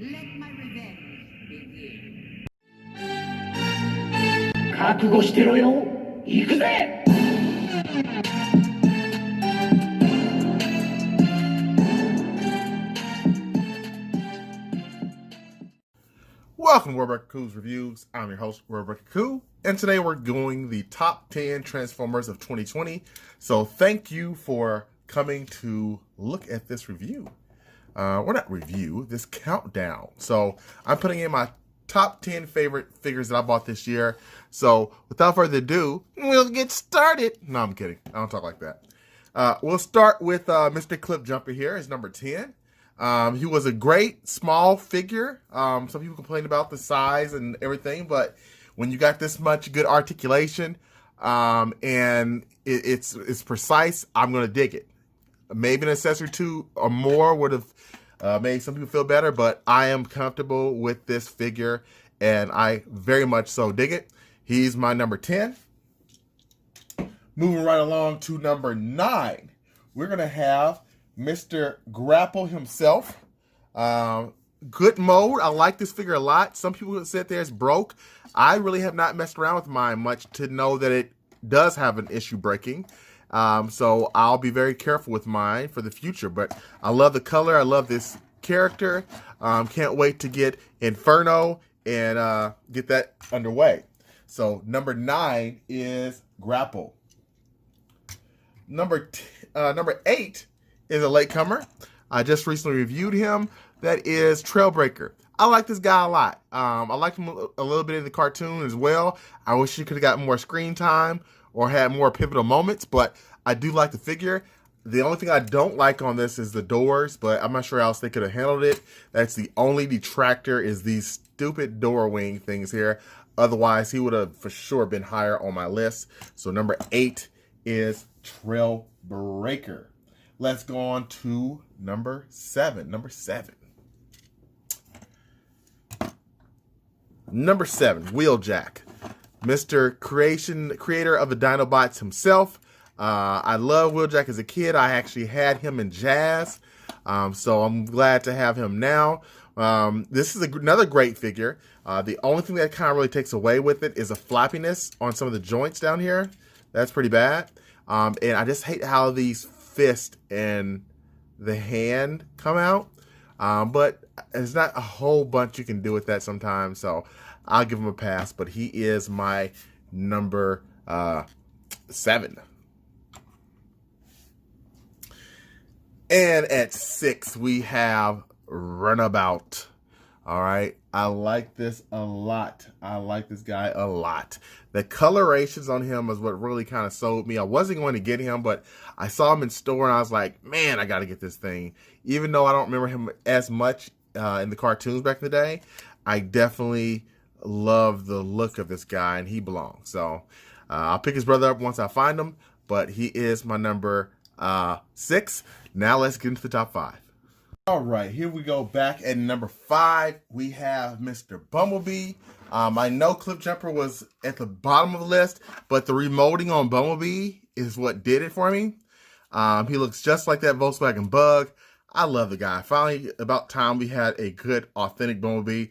Let my revenge begin. 覚悟してろよ。行くぜ。Welcome to Roberta Coo's Reviews. I'm your host, Roberta Coo, and today we're doing the top 10 Transformers of 2020. So thank you for coming to look at this review. This countdown. So I'm putting in my top 10 favorite figures that I bought this year. So without further ado, we'll get started. No, I'm kidding. I don't talk like that. We'll start with Mr. Clip Jumper here, is number 10. He was a great small figure. Some people complain about the size and everything, but when you got this much good articulation, and it's precise, I'm gonna dig it. Maybe an accessory 2 or more would have made some people feel better, but I am comfortable with this figure, and I very much so dig it. He's my number 10. Moving right along to number 9, we're gonna have Mr. Grapple himself. Good mode. I like this figure a lot. Some people have said there's broke. I really have not messed around with mine much to know that it does have an issue breaking. So I'll be very careful with mine for the future. But I love the color. I love this character. Can't wait to get Inferno and get that underway. So number 9 is Grapple. Number 8 is a latecomer. I just recently reviewed him. That is Trailbreaker. I like this guy a lot. I liked him a little bit in the cartoon as well. I wish he could have gotten more screen time or had more pivotal moments, but I do like the figure. The only thing I don't like on this is the doors, but I'm not sure how else they could have handled it. That's the only detractor, is these stupid door wing things here. Otherwise, he would have for sure been higher on my list. So number 8 is Trailbreaker. Let's go on to number 7. Number 7, Wheeljack. Mr. Creator of the Dinobots himself. I love Wheeljack as a kid. I actually had him in Jazz. So I'm glad to have him now. This is another great figure. The only thing that kind of really takes away with it is a flappiness on some of the joints down here. That's pretty bad. And I just hate how these fist and the hand come out, but there's not a whole bunch you can do with that sometimes, so I'll give him a pass. But he is my number 7. And at 6 we have Runabout. All right, I like this a lot. I like this guy a lot. The colorations on him is what really kind of sold me. I wasn't going to get him, but I saw him in store and I was like, man, I got to get this thing. Even though I don't remember him as much in the cartoons back in the day, I definitely love the look of this guy, and he belongs. So I'll pick his brother up once I find him, but he is my number 6. Now let's get into the top 5. All right, here we go. Back at number 5, we have Mr. Bumblebee. I know Clip Jumper was at the bottom of the list, but the remolding on Bumblebee is what did it for me. He looks just like that Volkswagen Bug. I love the guy. Finally, about time we had a good, authentic Bumblebee.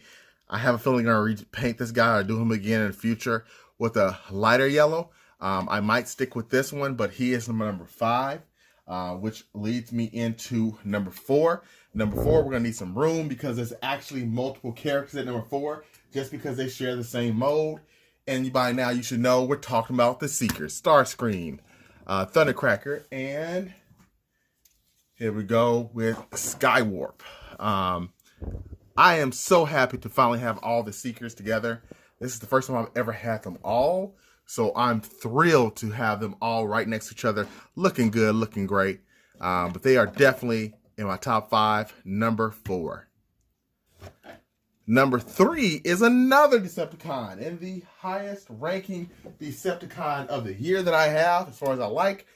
I have a feeling I'm going to repaint this guy or do him again in the future with a lighter yellow. I might stick with this one, but he is my number 5, which leads me into number 4. Number 4, we're going to need some room because there's actually multiple characters at number 4 just because they share the same mode. And by now, you should know we're talking about the Seekers, Starscream, Thundercracker, and here we go with Skywarp. I am so happy to finally have all the Seekers together. This is the first time I've ever had them all. So I'm thrilled to have them all right next to each other, looking good, looking great. But they are definitely in my top 5, number 4. Number 3 is another Decepticon, and the highest ranking Decepticon of the year that I have, as far as I like.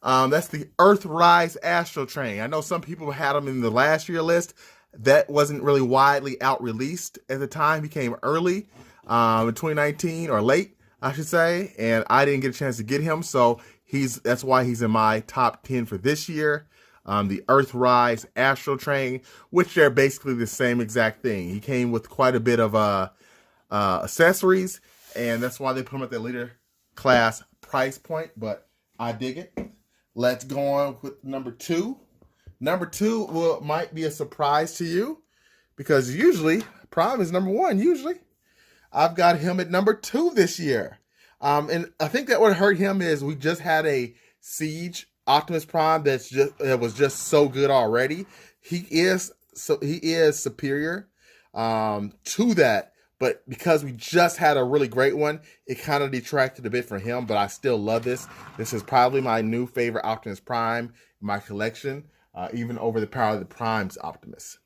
That's the Earthrise Astro Train. I know some people had them in the last year list. That wasn't really widely out released at the time. He came early in 2019, or late, I should say, and I didn't get a chance to get him, so that's why he's in my top 10 for this year. the Earthrise Astral Train, which they're basically the same exact thing. He came with quite a bit of accessories, and that's why they put him at the leader class price point, but I dig it. Let's go on with number 2. Number 2 might be a surprise to you, because usually Prime is number 1. Usually I've got him at number 2 this year. And I think that what hurt him is we just had a Siege Optimus Prime that was just so good already. He is superior to that, but because we just had a really great one, it kind of detracted a bit from him. But I still love this. This is probably my new favorite Optimus Prime in my collection, even over the Power of the Prime's Optimus.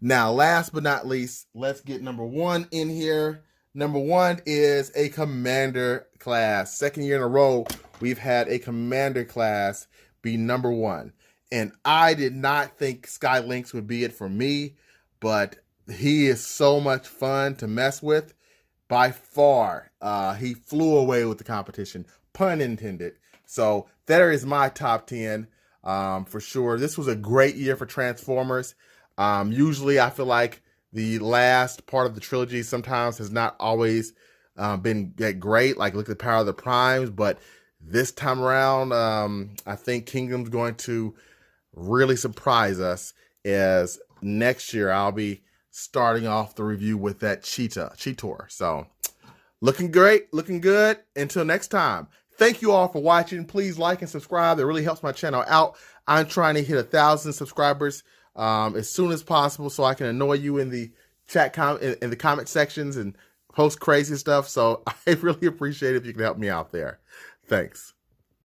Now, last but not least, let's get number 1 in here. Number 1 is a Commander class. Second year in a row, we've had a Commander class be number 1. And I did not think Sky Lynx would be it for me, but he is so much fun to mess with. By far, he flew away with the competition, pun intended. So there is my top 10 for sure. This was a great year for Transformers. Usually I feel like the last part of the trilogy sometimes has not always been that great. Like, look at the Power of the Primes, but this time around, I think Kingdom's going to really surprise us, as next year I'll be starting off the review with that Cheetor. So looking great, looking good. Until next time, thank you all for watching. Please like and subscribe. That really helps my channel out. I'm trying to hit 1,000 subscribers as soon as possible, so I can annoy you in the in the comment sections and post crazy stuff. So I really appreciate it if you can help me out there. Thanks.